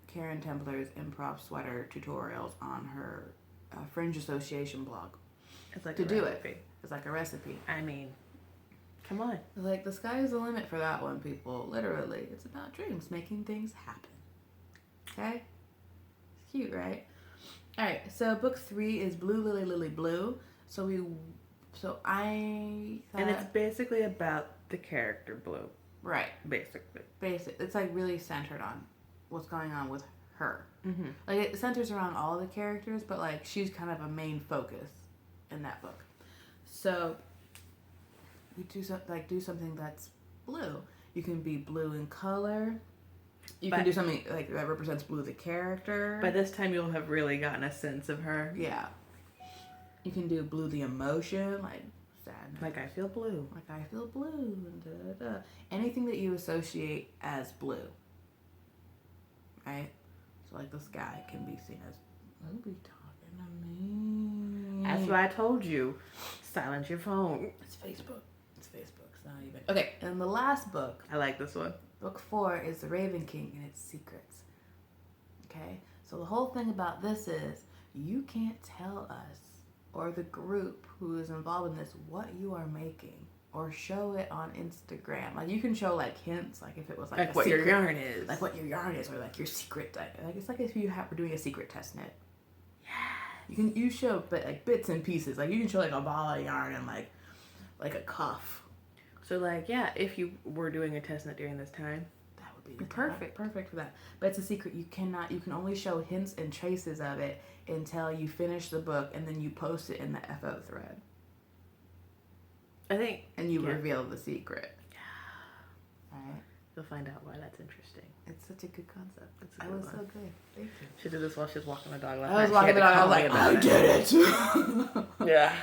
Karen Templer's improv sweater tutorials on her Fringe Association blog. It's like to a do recipe. it. It's like a recipe. I mean, come on. Like, the sky is the limit for that one, people. Literally. It's about dreams, making things happen. Okay? It's cute, right? Alright, so book 3 is Blue Lily Lily Blue. I thought... And it's basically about the character Blue. Right. Basically. It's like really centered on what's going on with her. Mm-hmm. Like, it centers around all the characters, but like she's kind of a main focus in that book. So you do something that's blue. You can be blue in color. You can do something like that represents Blue the character. By this time, you'll have really gotten a sense of her. Yeah. You can do Blue the emotion, like sadness. Like, I feel blue. Like, I feel blue. And da-da-da. Anything that you associate as blue. Right? So, like, the sky can be seen as, who be talking to me? That's why I told you. Silence your phone. It's Facebook. It's not even. Okay, and the last book. I like this one. Book 4 is The Raven King and its Secrets. Okay? So the whole thing about this is you can't tell us or the group who is involved in this what you are making or show it on Instagram. Like, you can show, like, hints, like if it was like a what secret, your yarn is. Like what your yarn is, or like your secret. Like, it's like if you were doing a secret test knit. Yes. You show but like bits and pieces. Like, you can show like a ball of yarn and like a cuff. So, like, yeah, if you were doing a test knit during this time, that would be perfect for that. But it's a secret. You can only show hints and traces of it until you finish the book, and then you post it in the FO thread. I think, and you reveal the secret. Yeah. Right. You'll find out why that's interesting. It's such a good concept. That was so good. Thank you. She did this while she was walking the dog last night. I was walking the dog. I was like, I did it. Yeah.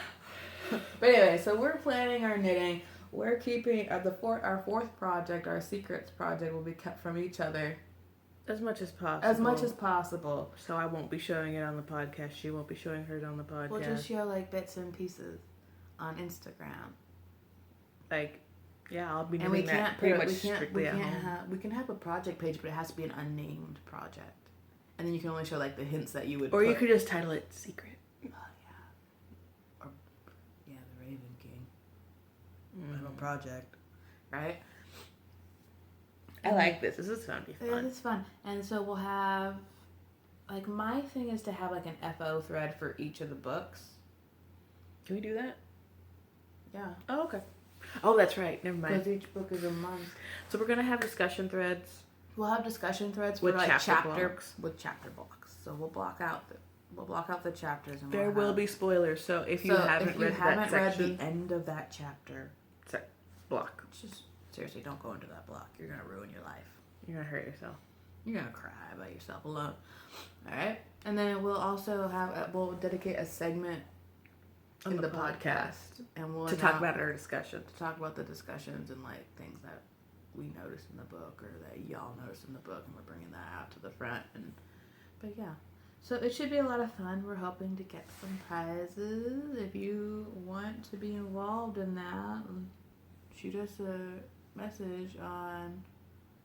But anyway, so we're planning our knitting. We're keeping our fourth project, our secrets project, will be kept from each other as much as possible. So I won't be showing it on the podcast. She won't be showing hers on the podcast. We'll just show like bits and pieces on Instagram. Like, yeah, I'll be doing we that pretty much strictly at home. We can have a project page, but it has to be an unnamed project, and then you can only show like the hints that you would. Or you could just title it "Secret." Oh yeah. Or the Raven King. Have a project, right? I like this. This is gonna be fun. It's fun, and so we'll have. Like, my thing is to have like an FO thread for each of the books. Can we do that? Yeah. Oh, okay. Oh, that's right. Never mind. Because each book is a month. So we're gonna have discussion threads. We'll have discussion threads with like chapter blocks. With chapter blocks. So we'll block out the chapters. And there will be spoilers. So if you haven't read the end of that chapter, block. Just seriously, don't go into that block. You're gonna ruin your life. You're gonna hurt yourself. You're gonna cry by yourself alone. All right. And then we'll also we'll dedicate a segment in the podcast, and we'll talk about our discussions. To talk about the discussions and like things that we noticed in the book or that y'all noticed in the book, and we're bringing that out to the front. But yeah, so it should be a lot of fun. We're hoping to get some prizes. If you want to be involved in that, shoot us a message on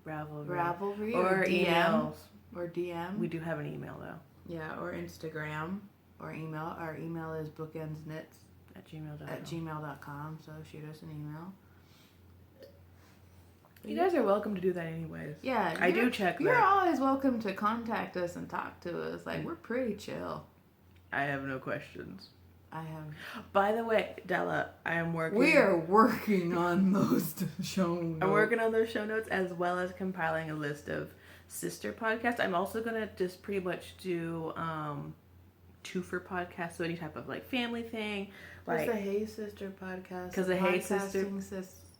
Ravelry or emails or DM. We do have an email though. Yeah, or Instagram or email. Our email is bookendsknits@gmail.com. So shoot us an email. You guys are welcome to do that anyways. Yeah, I do check that. You're always welcome to contact us and talk to us. Like, we're pretty chill. I have no questions. I have. By the way, Della, I am working. We are working on those show notes. I'm working on those show notes as well as compiling a list of sister podcasts. I'm also gonna just pretty much do twofer podcasts, so any type of like family thing. There's the Hey Sister podcast. Because the Hey Sister,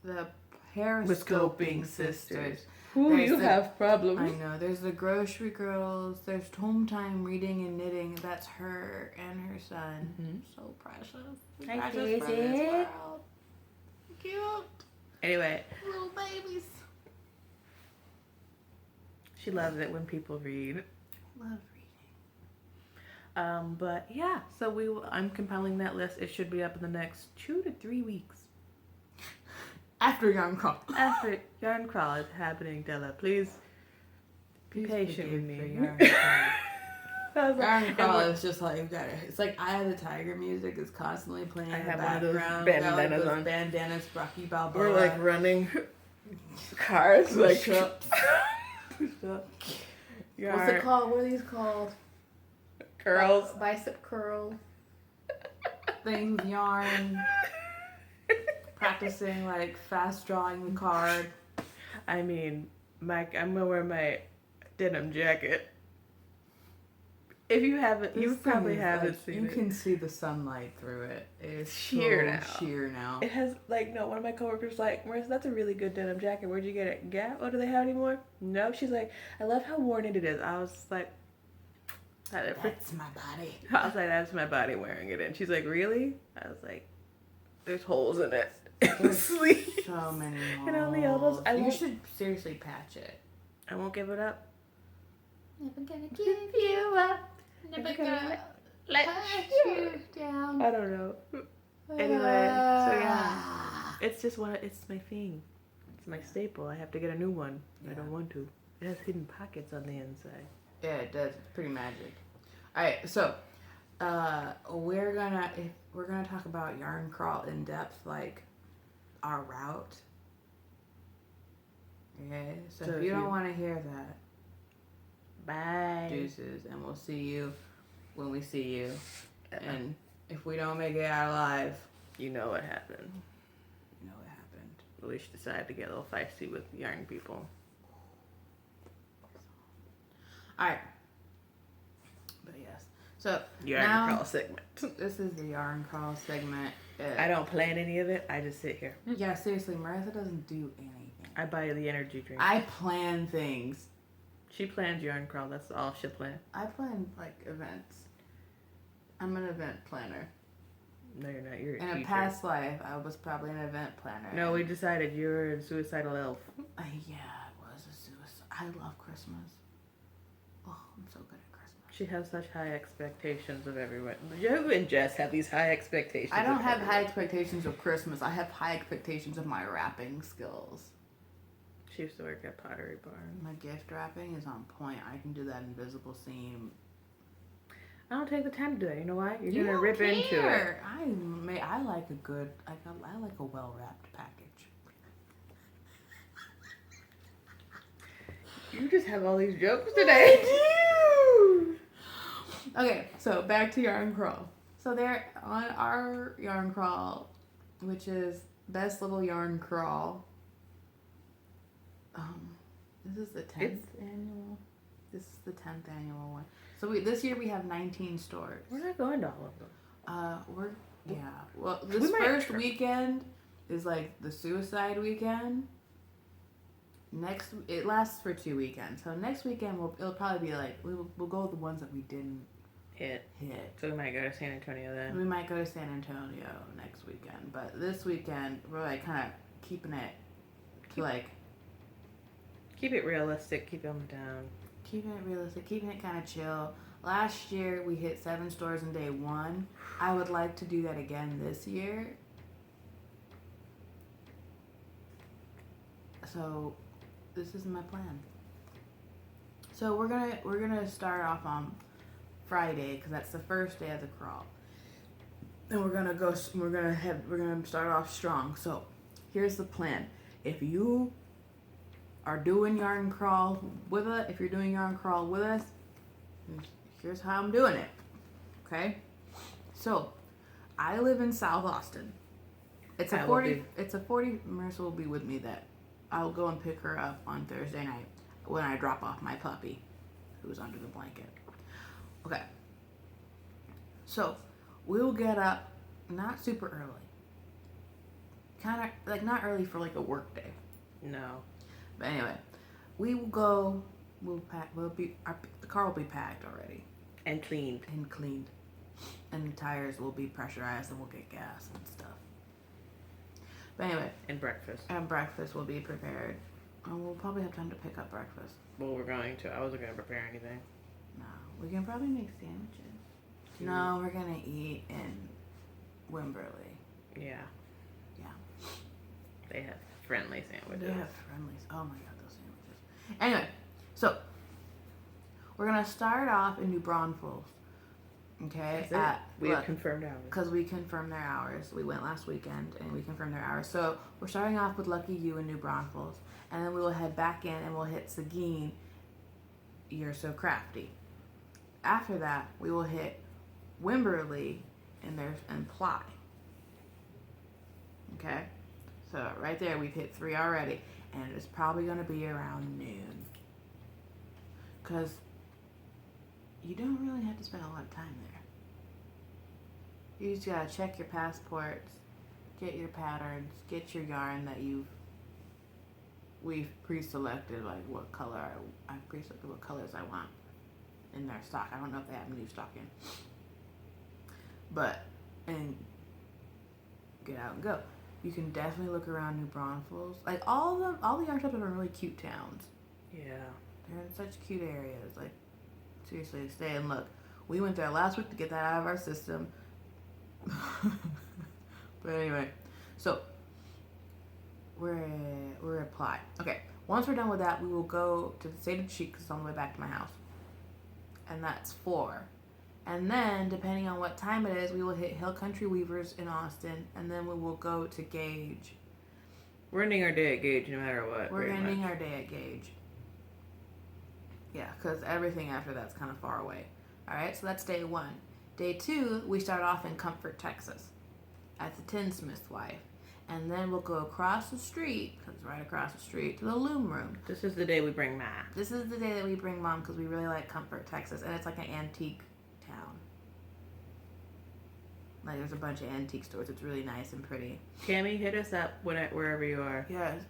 the Periscoping Sisters. Ooh, you have problems. I know. There's the Grocery Girls. There's Home Time Reading and Knitting. That's her and her son. Mm-hmm. So precious. Hi, precious for this world. Cute. Anyway. Little babies. She loves it when people read. Love reading. But yeah, so I'm compiling that list. It should be up in the next 2 to 3 weeks. After Yarn Crawl. After Yarn Crawl is happening, Della. Please Be patient with me. Yarn Crawl is just like, it's like Eye of the Tiger music is constantly playing in the background. Bandanas on. Bandanas, Rocky Balboa. We're like running cars, like push-ups. What's it called? What are these called? Curls. Bicep curl. Things, yarn. Practicing like fast drawing the card. I mean, I'm gonna wear my denim jacket. If you haven't, you probably haven't seen it. You can see the sunlight through it. It's sheer now. It has one of my coworkers Marissa, that's a really good denim jacket. Where'd you get it? Gap? Oh, do they have any more? No. She's like, I love how worn it is. I was like, that's my body. I was like, that's my body wearing it. And she's like, really? I was like, there's holes in it. Sleeve. So many holes. And on the elbows. You should seriously patch it. I won't give it up. Never gonna give you up. Never gonna let you down. I don't know. Anyway, so yeah. It's just it's my thing. It's my staple. I have to get a new one. Yeah. I don't want to. It has hidden pockets on the inside. Yeah, it does. It's pretty magic. Alright, so we're gonna talk about Yarn Crawl in depth, like our route. Okay, so if you don't want to hear that, bye. Deuces, and we'll see you when we see you. And if we don't make it out alive, you know what happened. You know what happened. Alicia decided to get a little feisty with yarn people. Alright. But yes. So Yarn Crawl segment. This is the Yarn Crawl segment. I don't plan any of it. I just sit here. Yeah, seriously, Marissa doesn't do anything. I buy the energy drink. I plan things. She plans Yarn Crawl. That's all she'll plan. I plan events. I'm an event planner. No, you're not. You're a teacher. In a past life, I was probably an event planner. No, we decided you were a suicidal elf. Yeah, it was a suicide. I love Christmas. Oh, I'm so good at Christmas. She has such high expectations of everyone. You and Jess have these high expectations. I don't have high expectations of Christmas. I have high expectations of my wrapping skills. She used to work at Pottery Barn. My gift wrapping is on point. I can do that invisible seam. I don't take the time to do it. You know why? You're gonna rip into it. I like a good. I like a well wrapped package. You just have all these jokes today. I do. Okay, so back to Yarn Crawl. So they're on our Yarn Crawl, which is Best Little Yarn Crawl. This is the 10th annual. This is the 10th annual one. So this year we have 19 stores. We're not going to all of them. Well, this first weekend is like the suicide weekend. It lasts for 2 weekends. So next weekend it'll probably be like we'll go with the ones that we didn't hit. So we might go to San Antonio then. We might go to San Antonio next weekend, but this weekend we're like kind of keeping it keep it realistic, keep them down. Keeping it realistic, keeping it kind of chill. Last year we hit 7 stores in day 1. I would like to do that again this year. So this is my plan. So we're gonna start off on Friday because that's the first day of the crawl, and we're gonna start off strong. So here's the plan. If you are doing Yarn Crawl with us, here's how I'm doing it. Okay? So, I live in South Austin. It's a 40, Marissa will be with me that I'll go and pick her up on Thursday night when I drop off my puppy who's under the blanket. Okay. So, we'll get up not super early. Kind of, not early for a work day. No. But anyway, we will go. The car will be packed already and cleaned, and the tires will be pressurized, and we'll get gas and stuff. But anyway, and breakfast will be prepared. And we'll probably have time to pick up breakfast. Well, we're going to. I wasn't gonna prepare anything. No, we can probably make sandwiches. No, we're gonna eat in Wimberley. Yeah. Yeah. They have friendly sandwiches. They have friendlies. Oh my god, those sandwiches. Anyway, so we're gonna start off in New Braunfels. Okay, we have confirmed hours. Because we confirmed their hours. We went last weekend and we confirmed their hours. So we're starting off with Lucky You in New Braunfels, and then we will head back in and we'll hit Seguin. You're So Crafty. After that, we will hit Wimberley and Ply. Okay, so right there we've hit 3 already, and it's probably gonna be around noon. Because you don't really have to spend a lot of time there. You just gotta check your passports, get your patterns, get your yarn that we've pre-selected, like what color I've pre-selected what colors I want in their stock. I don't know if they have new stock in, and get out and go. You can definitely look around New Braunfels. Like all the yarn shops are in really cute towns. Yeah, they're in such cute areas. Like seriously, stay and look. We went there last week to get that out of our system. But anyway, so we're at Ply. Okay, once we're done with that, we will go to the State of Chic because it's on the way back to my house, and that's 4. And then, depending on what time it is, we will hit Hill Country Weavers in Austin, and then we will go to Gage. We're ending our day at Gage no matter what. We're ending our day at Gage. Yeah, because everything after that's kind of far away. All right, so that's day 1. Day 2, we start off in Comfort, Texas, at the Tinsmith Wife. And then we'll go across the street, because it's right across the street, to the Loom Room. This is the day we bring Ma. This is the day that we bring Mom, because we really like Comfort, Texas. And it's like an antique town. Like, there's a bunch of antique stores. It's really nice and pretty. Tammy, hit us up wherever you are. Yes.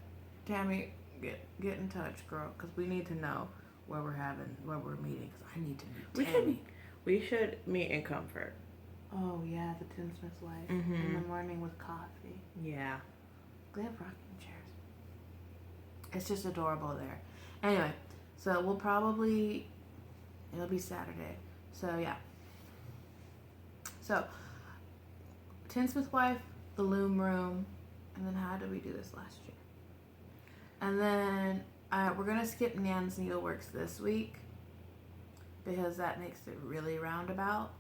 Tammy, get in touch, girl, because we need to know where we're meeting, because I need to meet Tammy. We should meet in Comfort. Oh, yeah, the Tinsmith's Wife. Mm-hmm. In the morning with coffee. Yeah. They have rocking chairs. It's just adorable there. Anyway, so it'll be Saturday. So, yeah. So, Tinsmith Wife, the Loom Room, and then how did we do this last year? And then we're going to skip Nan's Needleworks this week, because that makes it really roundabout.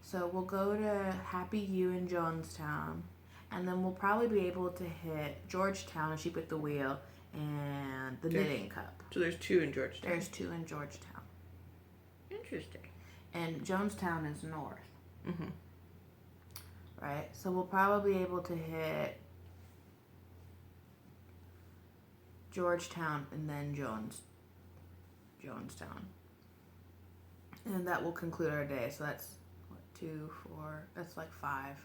So we'll go to Happy You in Jonestown, and then we'll probably be able to hit Georgetown, Sheep at the Wheel, and the Knitting Cup. So there's 2 in Georgetown. There's 2 in Georgetown. Interesting. And Jonestown is north. Mm-hmm. Right? So we'll probably be able to hit Georgetown and then Jonestown. And that will conclude our day. So that's 2, 4, that's like 5.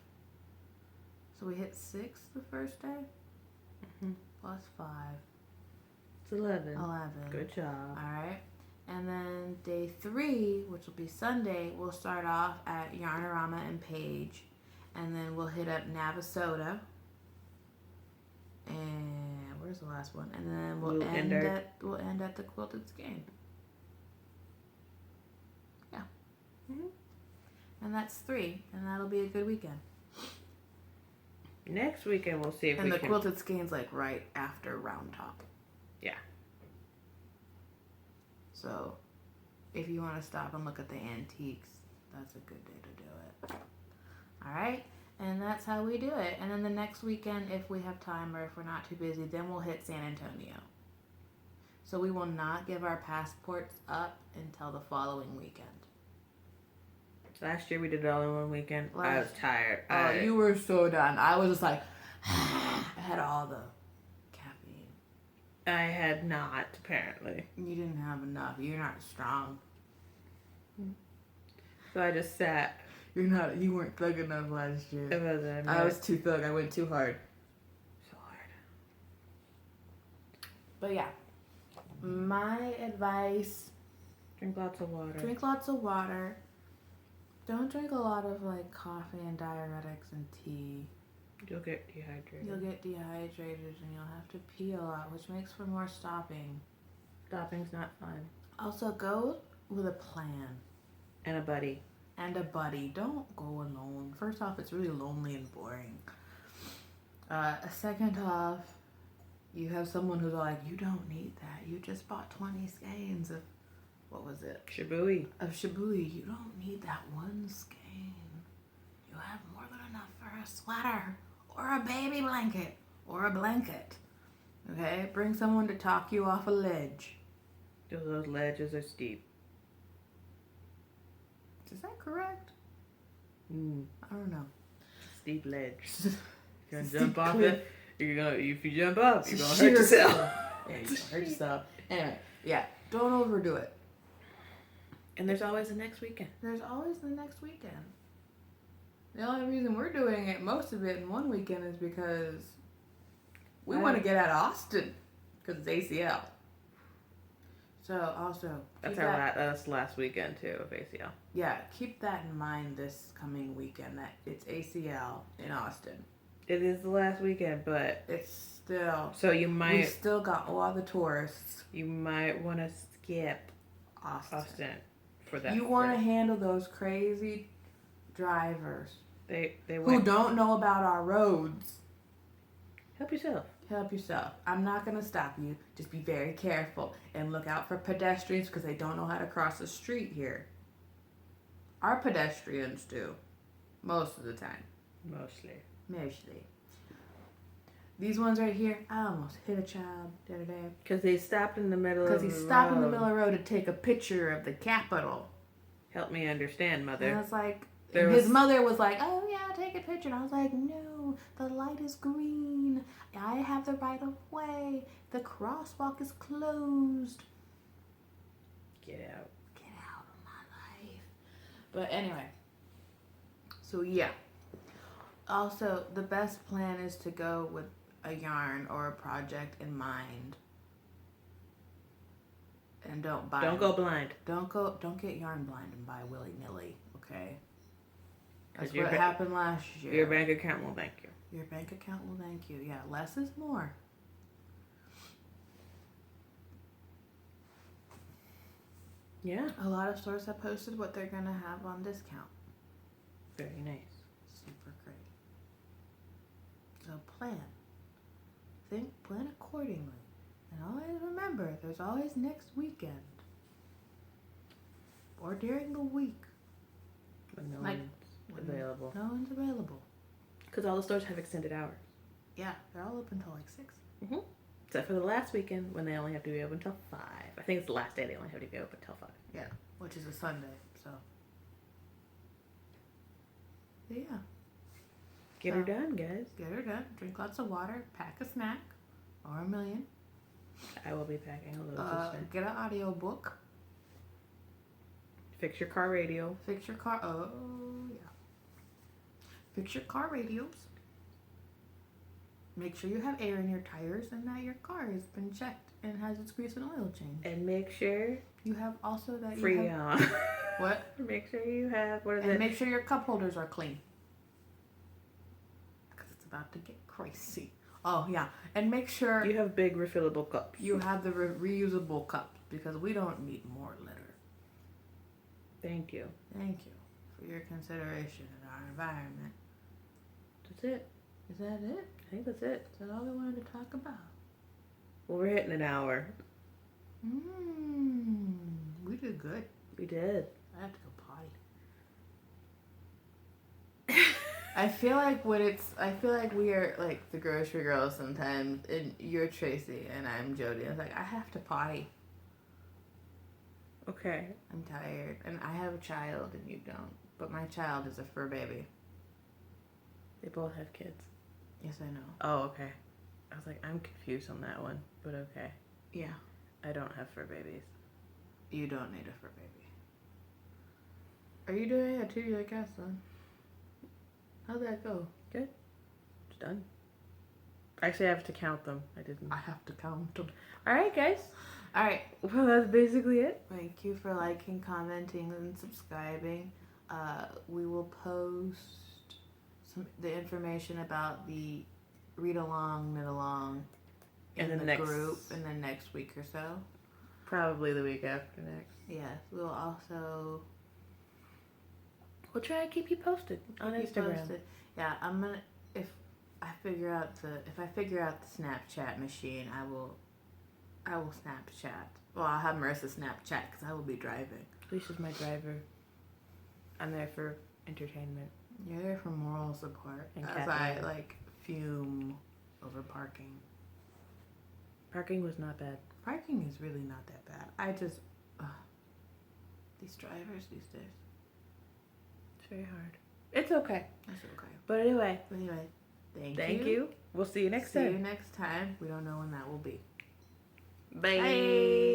So we hit 6 the first day? Mm-hmm. Plus 5. It's 11. 11. Good job. Alright. And then day 3, which will be Sunday, we'll start off at Yarnorama and Page. And then we'll hit up Navasota. And where's the last one? And then we'll end at the Quilted Skein. Yeah. Mm-hmm. And that's 3, and that'll be a good weekend. Next weekend we'll see if and the Quilted Skein's like right after Round Top. Yeah. So, if you want to stop and look at the antiques, that's a good day to do it. Alright? And that's how we do it. And then the next weekend, if we have time or if we're not too busy, then we'll hit San Antonio. So we will not give our passports up until the following weekend. Last year we did it all in one weekend. I was tired. Oh, you were so done. I was just like, I had all the caffeine. I had not, apparently. You didn't have enough. You're not strong. So I just sat. You weren't thug enough last year. It wasn't. I was too thug. I went too hard. So hard. But yeah. My advice. Drink lots of water. Drink lots of water. Don't drink a lot of like coffee and diuretics and tea. You'll get dehydrated. You'll get dehydrated and you'll have to pee a lot, which makes for more stopping. Stopping's not fun. Also, go with a plan. And a buddy. And a buddy. Don't go alone. First off, it's really lonely and boring. Second off, you have someone who's like, you don't need that. You just bought 20 skeins of what was it? Shibui. Of Shibui. You don't need that one skein. You have more than enough for a sweater or a baby blanket or a blanket. Okay? Bring someone to talk you off a ledge. Those ledges are steep. Is that correct? I don't know. Steep ledge. You're gonna jump off it. If you jump up, you're gonna hurt yourself. Yeah, you're gonna hurt yourself. Anyway, yeah, don't overdo it. And there's always the next weekend. There's always the next weekend. The only reason we're doing it, most of it in one weekend, is because we want to get out of Austin because it's ACL. So also, that's last weekend too of ACL. Yeah, keep that in mind this coming weekend that it's ACL in Austin. It is the last weekend, but it's still. So we still got all the tourists. You might want to skip Austin for that. You want to handle those crazy drivers. Who don't know about our roads. Help yourself. Help yourself. I'm not going to stop you. Just be very careful and look out for pedestrians because they don't know how to cross the street here. Our pedestrians do. Most of the time. Mostly. These ones right here, I almost hit a child the other day. Because they stopped in the middle of the road. Because he stopped in the middle of the road to take a picture of the Capitol. Help me understand, Mother. And I was like... His mother was like, oh yeah, take a picture. And I was like, no, the light is green. I have the right of way. The crosswalk is closed. Get out. Get out of my life. But anyway. So yeah. Also, the best plan is to go with a yarn or a project in mind. And don't go blind. Don't get yarn blind and buy willy-nilly, okay? That's what happened last year. Your bank account will thank you. Your bank account will thank you. Yeah, less is more. Yeah. A lot of stores have posted what they're going to have on discount. Very nice. Super great. So plan. Plan accordingly. And always remember, there's always next weekend. Or during the week. When no one's available. No one's available. Because all the stores have extended hours. Yeah, they're all open until like 6. Mm-hmm. Except for the last weekend when they only have to be open until 5. I think it's the last day they only have to be open until 5. Yeah, which is a Sunday, so. But yeah. Get her done, guys. Get her done. Drink lots of water. Pack a snack. Or a million. I will be packing a little snack. Get an audio book. Fix your car radio. Fix your car. Oh, yeah. Fix your car radios. Make sure you have air in your tires and that your car has been checked and has its grease and oil change. And make sure you have also that Freon. What? Make sure you have make sure your cup holders are clean. Because it's about to get crazy. Oh yeah, and make sure you have big refillable cups. You have the reusable cups because we don't need more litter. Thank you. Thank you for your consideration in our environment. That's it. Is that it? I think that's it. Is that all we wanted to talk about? Well, we're hitting an hour. We did good. We did. I have to go potty. I feel like we are like the grocery girls sometimes, and you're Tracy and I'm Jody. It's like I have to potty. Okay. I'm tired, and I have a child, and you don't. But my child is a fur baby. They both have kids. Yes, I know. Oh, okay. I was like, I'm confused on that one, but okay. Yeah. I don't have fur babies. You don't need a fur baby. Are you doing it too? You're like, yes, son. How'd that go? Good. It's done. Actually, I have to count them. I didn't. I have to count them. All right, guys. All right. Well, that's basically it. Thank you for liking, commenting, and subscribing. We will post the information about the read along, knit along in the group in the next week or so. Probably the week after next. Yes, we'll also. We'll try to keep you posted on Instagram. Yeah, I'm gonna if I figure out the Snapchat machine, I will Snapchat Well, I'll have Marissa Snapchat because I will be driving. Alicia's my driver. I'm there for entertainment. You're there for moral support. And as I, like, fume over parking. Parking was not bad. Parking is really not that bad. I just... these drivers these days. It's very hard. It's okay. It's okay. But anyway. Thank you. We'll see you next time. See you next time. We don't know when that will be. Bye.